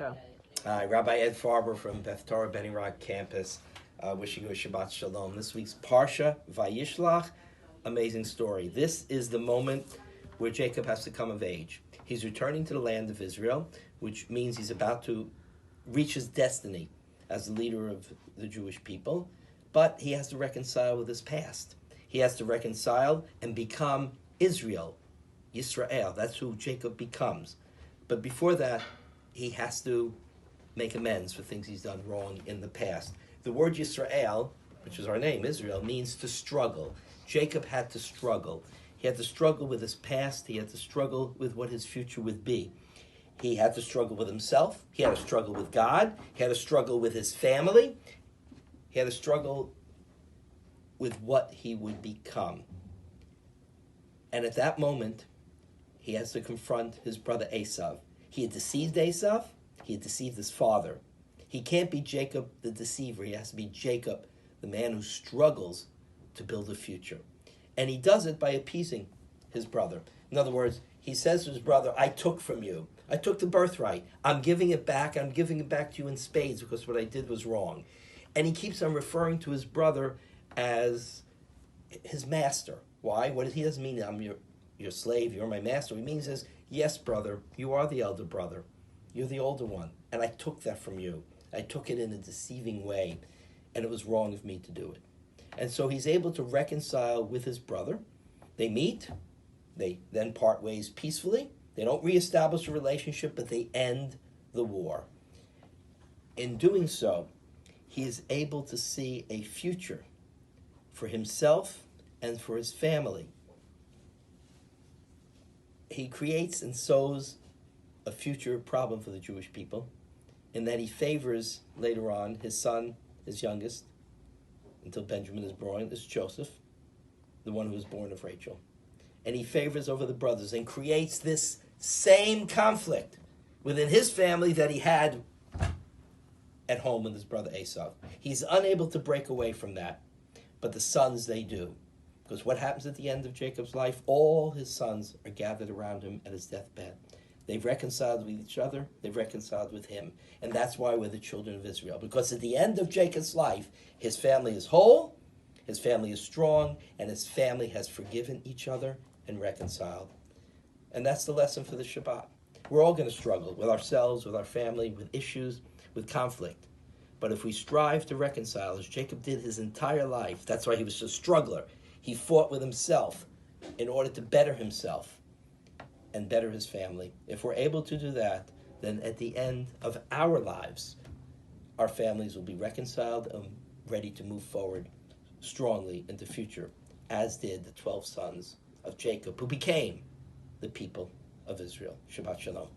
Go. Hi, Rabbi Ed Farber from Beth Torah Benning Rock campus, wishing you a Shabbat Shalom. This week's Parashat VaYishlach, amazing story. This is the moment where Jacob has to come of age. He's returning to the land of Israel, which means he's about to reach his destiny as the leader of the Jewish people, but he has to reconcile with his past. He has to reconcile and become Israel, Yisrael. That's who Jacob becomes. But before that, he has to make amends for things he's done wrong in the past. The word Yisrael, which is our name, Israel, means to struggle. Jacob had to struggle. He had to struggle with his past. He had to struggle with what his future would be. He had to struggle with himself. He had to struggle with God. He had to struggle with his family. He had to struggle with what he would become. And at that moment, he has to confront his brother Esau. He had deceived Esau. He had deceived his father. He can't be Jacob the deceiver. He has to be Jacob, the man who struggles to build a future. And he does it by appeasing his brother. In other words, he says to his brother, I took from you. I took the birthright. I'm giving it back. I'm giving it back to you in spades because what I did was wrong. And he keeps on referring to his brother as his master. Why? What he doesn't mean I'm your slave, you're my master. He means is, yes, brother, you are the elder brother. You're the older one. And I took that from you. I took it in a deceiving way. And it was wrong of me to do it. And so he's able to reconcile with his brother. They meet. They then part ways peacefully. They don't reestablish a relationship, but they end the war. In doing so, he is able to see a future for himself and for his family. He creates and sows a future problem for the Jewish people in that he favors later on his son, his youngest, until Benjamin is born, is Joseph, the one who was born of Rachel. And he favors over the brothers and creates this same conflict within his family that he had at home with his brother Esau. He's unable to break away from that, but the sons, they do. Because what happens at the end of Jacob's life? All his sons are gathered around him at his deathbed. They've reconciled with each other. They've reconciled with him. And that's why we're the children of Israel. Because at the end of Jacob's life, his family is whole, his family is strong, and his family has forgiven each other and reconciled. And that's the lesson for the Shabbat. We're all going to struggle with ourselves, with our family, with issues, with conflict. But if we strive to reconcile, as Jacob did his entire life, that's why he was a struggler. He fought with himself in order to better himself and better his family. If we're able to do that, then at the end of our lives, our families will be reconciled and ready to move forward strongly into the future, as did the 12 sons of Jacob, who became the people of Israel. Shabbat Shalom.